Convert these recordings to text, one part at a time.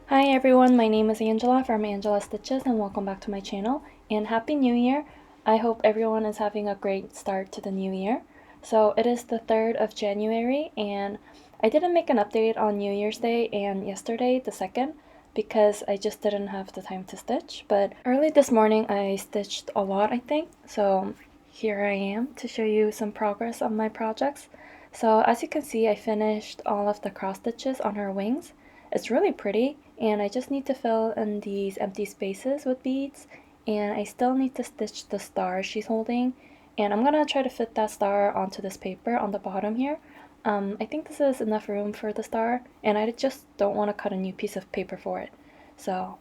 Hi everyone, my name is Angela from Angela Stitches and welcome back to my channel and Happy New Year! I hope everyone is having a great start to the new year. So it is the 3rd of January and I didn't make an update on New Year's Day and yesterday, the 2nd, because I just didn't have the time to stitch. But early this morning I stitched a lot, I think. So here I am to show you some progress on my projects. So as you can see, I finished all of the cross stitches on her wings. It's really pretty and I just need to fill in these empty spaces with beads, and I still need to stitch the star she's holding, and I'm gonna try to fit that star onto this paper on the bottom here. I think this is enough room for the star and I just don't want to cut a new piece of paper for it. So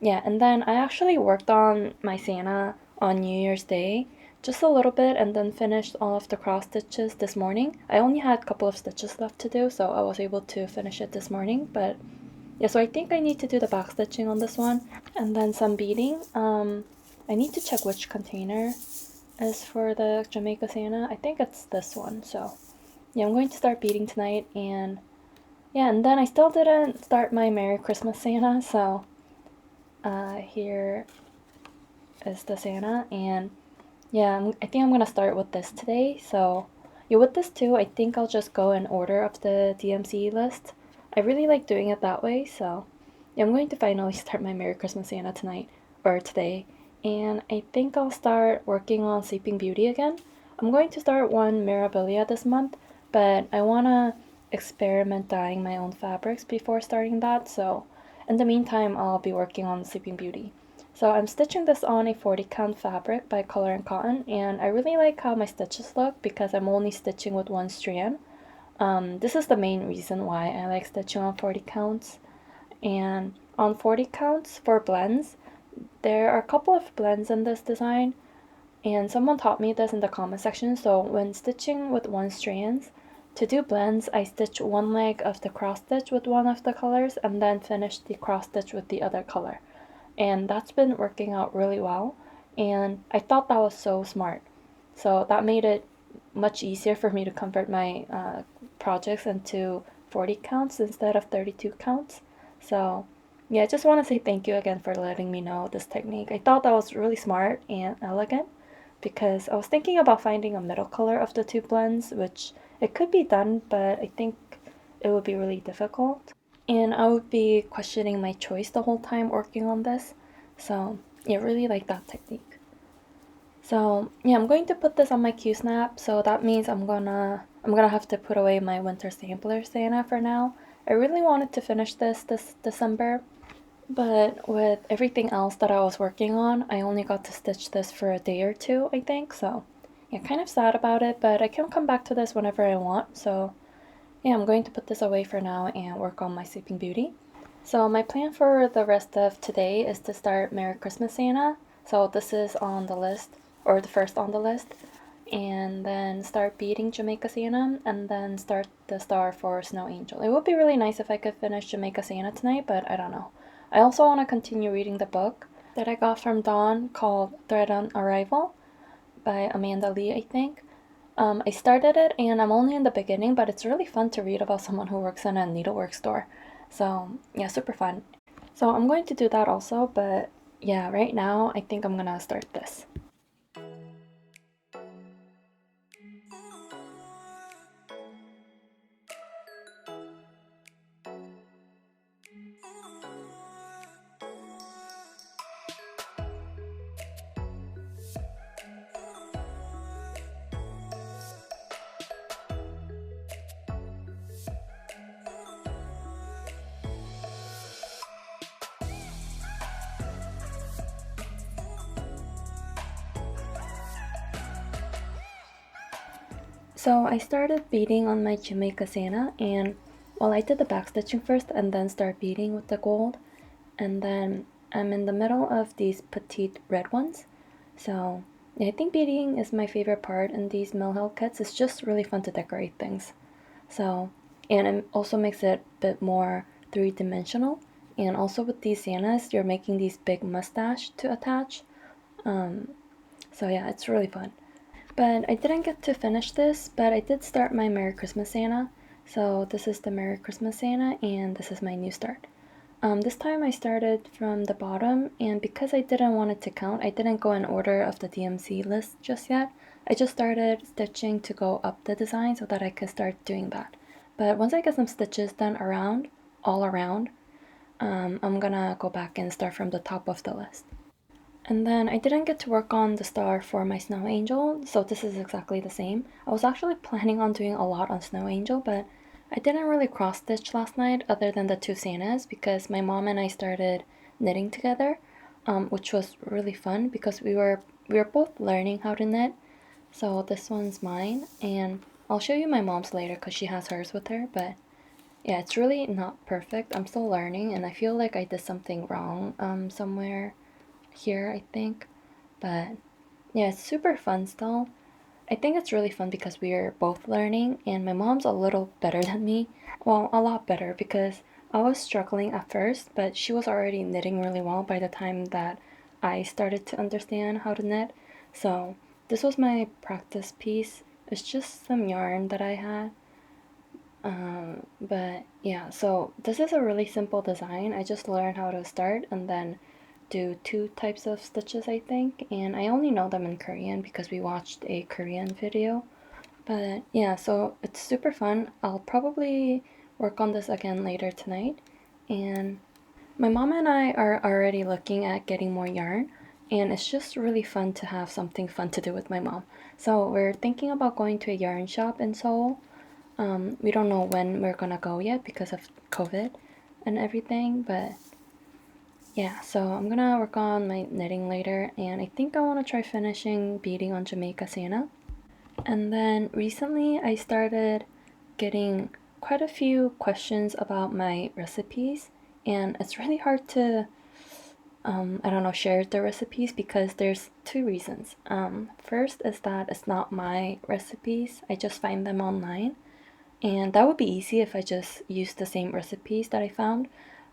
yeah, and then I actually worked on my Santa on New Year's Day just a little bit and then finished all of the cross stitches this morning. I only had a couple of stitches left to do, so I was able to finish it this morning. But yeah, so I think I need to do the back stitching on this one and then some beading. I need to check which container is for the Jamaica Santa. I think it's this one. So yeah, I'm going to start beading tonight, and yeah, and then I still didn't start my Merry Christmas Santa, so here is the Santa, and yeah, I think I'm gonna start with this today. So yeah, with this too, I think I'll just go in order of the DMC list. I really like doing it that way, so yeah, I'm going to finally start my Merry Christmas Santa tonight, or today, and I think I'll start working on Sleeping Beauty again. I'm going to start one Mirabilia this month, but I wanna experiment dyeing my own fabrics before starting that, so in the meantime, I'll be working on Sleeping Beauty. So I'm stitching this on a 40 count fabric by Color and Cotton, and I really like how my stitches look because I'm only stitching with one strand. This is the main reason why I like stitching on 40 counts. And on 40 counts for blends, there are a couple of blends in this design, and someone taught me this in the comment section. So when stitching with one strand, to do blends, I stitch one leg of the cross stitch with one of the colors and then finish the cross stitch with the other color. And that's been working out really well, and I thought that was so smart. So that made it much easier for me to convert my projects into 40 counts instead of 32 counts. So yeah, I just want to say thank you again for letting me know this technique. I thought that was really smart and elegant because I was thinking about finding a middle color of the two blends, which it could be done, but I think it would be really difficult. And I would be questioning my choice the whole time working on this. So yeah, really like that technique. So yeah, I'm going to put this on my Q-snap, so that means I'm gonna have to put away my winter sampler Santa for now. I really wanted to finish this December, but with everything else that I was working on, I only got to stitch this for a day or two, I think. So yeah, kind of sad about it, but I can come back to this whenever I want. So yeah, I'm going to put this away for now and work on my Sleeping Beauty. So my plan for the rest of today is to start Merry Christmas Santa. So this is on the list, or the first on the list. And then start beading Jamaica Santa, and then start the star for Snow Angel. It would be really nice if I could finish Jamaica Santa tonight, but I don't know. I also want to continue reading the book that I got from Dawn called Thread on Arrival by Amanda Lee, I think. I started it and I'm only in the beginning, but it's really fun to read about someone who works in a needlework store. So yeah, super fun. So I'm going to do that also, but yeah, right now I think I'm gonna start this. So I started beading on my Jamaica Santa, and well, I did the back stitching first and then start beading with the gold, and then I'm in the middle of these petite red ones. So yeah, I think beading is my favorite part in these Mill Hill kits. It's just really fun to decorate things. So, and it also makes it a bit more three-dimensional. And also with these Santas, you're making these big mustache to attach. So yeah, it's really fun. But I didn't get to finish this, but I did start my Merry Christmas Santa. So this is the Merry Christmas Santa, and this is my new start. This time I started from the bottom, and because I didn't want it to count, I didn't go in order of the DMC list just yet. I just started stitching to go up the design so that I could start doing that. But once I get some stitches done all around, I'm gonna go back and start from the top of the list. And then I didn't get to work on the star for my snow angel, so this is exactly the same. I was actually planning on doing a lot on snow angel, but I didn't really cross stitch last night other than the two Santas because my mom and I started knitting together, which was really fun because we were both learning how to knit. So this one's mine, and I'll show you my mom's later because she has hers with her, but yeah, it's really not perfect. I'm still learning, and I feel like I did something wrong somewhere here, I think. But yeah, it's super fun still. I think it's really fun because we're both learning, and my mom's a little better than me. Well, a lot better because I was struggling at first, but she was already knitting really well by the time that I started to understand how to knit. So this was my practice piece. It's just some yarn that I had. But yeah, so this is a really simple design. I just learned how to start and then do two types of stitches, I think, and I only know them in Korean because we watched a Korean video. But yeah, so it's super fun. I'll probably work on this again later tonight. And my mom and I are already looking at getting more yarn, and it's just really fun to have something fun to do with my mom. So we're thinking about going to a yarn shop in Seoul. We don't know when we're gonna go yet because of COVID and everything, but yeah, so I'm gonna work on my knitting later, and I think I want to try finishing beading on Jamaica Santa. And then recently I started getting quite a few questions about my recipes, and it's really hard to, I don't know, share the recipes because there's two reasons. First is that it's not my recipes, I just find them online. And that would be easy if I just used the same recipes that I found.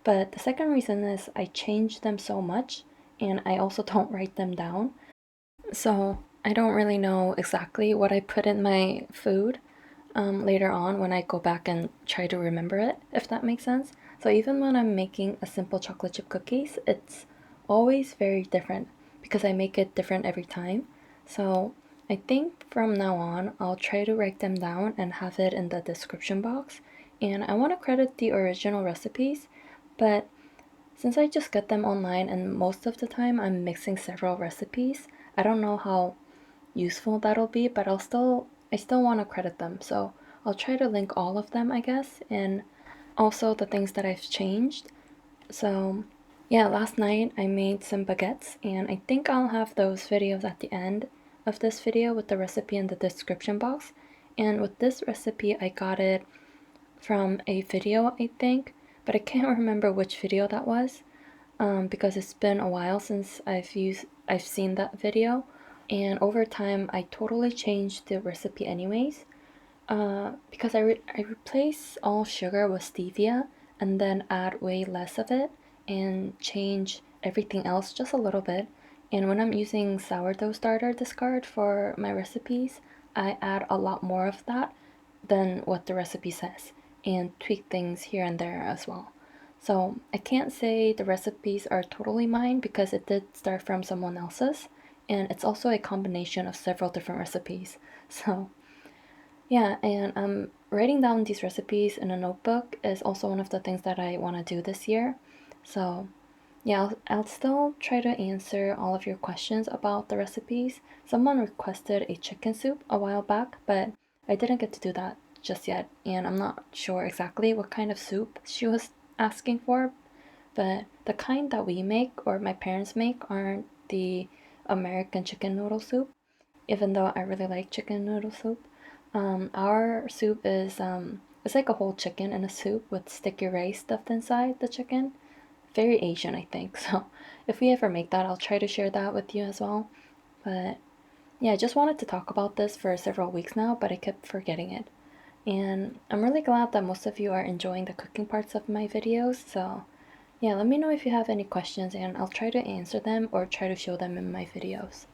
But the second reason is I change them so much and I also don't write them down. So I don't really know exactly what I put in my food later on when I go back and try to remember it, if that makes sense. So even when I'm making a simple chocolate chip cookies, it's always very different because I make it different every time. So I think from now on, I'll try to write them down and have it in the description box. And I want to credit the original recipes, but since I just get them online and most of the time I'm mixing several recipes, I don't know how useful that'll be, but I still want to credit them. So I'll try to link all of them, I guess, and also the things that I've changed. So yeah, last night I made some baguettes, and I think I'll have those videos at the end of this video with the recipe in the description box. And with this recipe, I got it from a video, I think, but I can't remember which video that was, because it's been a while since I've seen that video, and over time I totally changed the recipe anyways, because I replace all sugar with stevia and then add way less of it and change everything else just a little bit. And when I'm using sourdough starter discard for my recipes, I add a lot more of that than what the recipe says and tweak things here and there as well. So I can't say the recipes are totally mine because it did start from someone else's, and it's also a combination of several different recipes. So yeah, and writing down these recipes in a notebook is also one of the things that I want to do this year. So yeah, I'll still try to answer all of your questions about the recipes. Someone requested a chicken soup a while back, but I didn't get to do that just yet, and I'm not sure exactly what kind of soup she was asking for, but the kind that we make or my parents make aren't the American chicken noodle soup, even though I really like chicken noodle soup. Our soup is it's like a whole chicken in a soup with sticky rice stuffed inside the chicken. Very Asian, I think. So if we ever make that, I'll try to share that with you as well. But yeah, I just wanted to talk about this for several weeks now, but I kept forgetting it. And I'm really glad that most of you are enjoying the cooking parts of my videos. So yeah, let me know if you have any questions and I'll try to answer them or try to show them in my videos.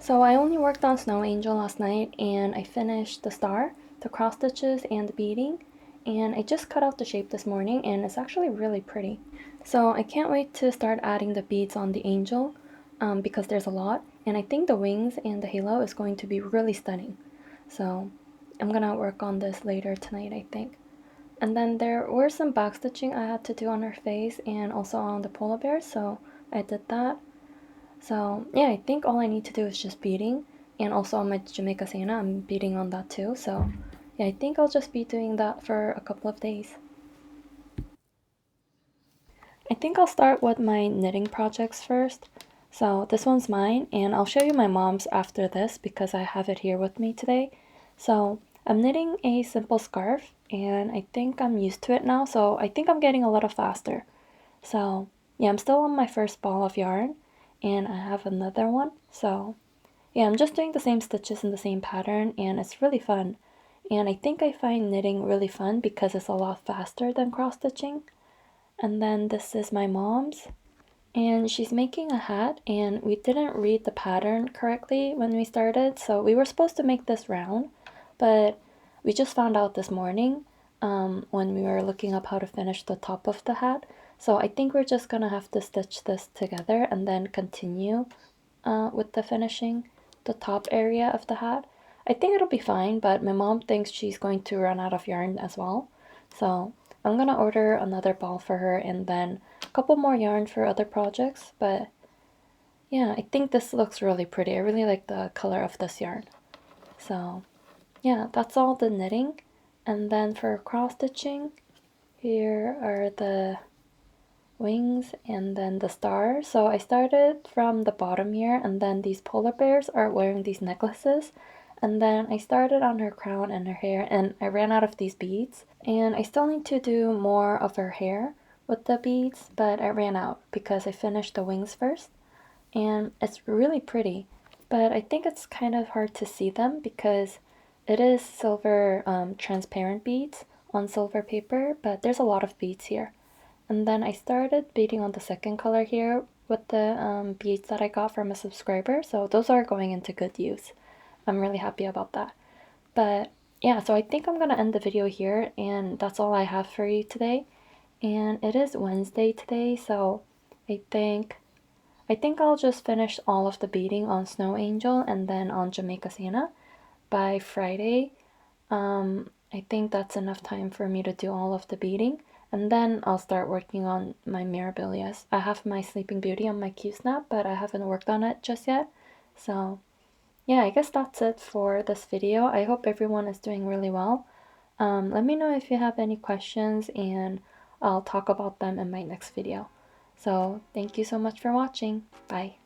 So I only worked on Snow Angel last night and I finished the star, the cross stitches, and the beading, and I just cut out the shape this morning and it's actually really pretty. So I can't wait to start adding the beads on the angel because there's a lot, and I think the wings and the halo is going to be really stunning. So I'm gonna work on this later tonight, I think. And then there were some backstitching I had to do on her face and also on the polar bear, so I did that. So yeah, I think all I need to do is just beading, and also on my Jamaica Sienna, I'm beading on that too. So yeah, I think I'll just be doing that for a couple of days. I think I'll start with my knitting projects first. So this one's mine, and I'll show you my mom's after this because I have it here with me today. So I'm knitting a simple scarf, and I think I'm used to it now, so I think I'm getting a little faster. So yeah, I'm still on my first ball of yarn, and I have another one. So yeah, I'm just doing the same stitches in the same pattern, and it's really fun. And I think I find knitting really fun because it's a lot faster than cross stitching. And then this is my mom's, and she's making a hat, and we didn't read the pattern correctly when we started, so we were supposed to make this round, but we just found out this morning when we were looking up how to finish the top of the hat. So I think we're just gonna have to stitch this together and then continue with the finishing the top area of the hat. I think it'll be fine, but my mom thinks she's going to run out of yarn as well. So I'm gonna order another ball for her and then a couple more yarn for other projects. But yeah, I think this looks really pretty. I really like the color of this yarn. So yeah, that's all the knitting. And then for cross stitching, here are the wings and then the star. So I started from the bottom here, and then these polar bears are wearing these necklaces, and then I started on her crown and her hair, and I ran out of these beads, and I still need to do more of her hair with the beads, but I ran out because I finished the wings first, and it's really pretty, but I think it's kind of hard to see them because it is silver transparent beads on silver paper, but there's a lot of beads here. And then I started beading on the second color here with the beads that I got from a subscriber. So those are going into good use. I'm really happy about that. But yeah, so I think I'm going to end the video here, and that's all I have for you today. And it is Wednesday today, so I think I'll just finish all of the beading on Snow Angel and then on Jamaica Sienna by Friday. I think that's enough time for me to do all of the beading, and then I'll start working on my Mirabilias. I have my Sleeping Beauty on my Q-snap, but I haven't worked on it just yet. So yeah, I guess that's it for this video. I hope everyone is doing really well. Let me know if you have any questions, and I'll talk about them in my next video. So thank you so much for watching. Bye.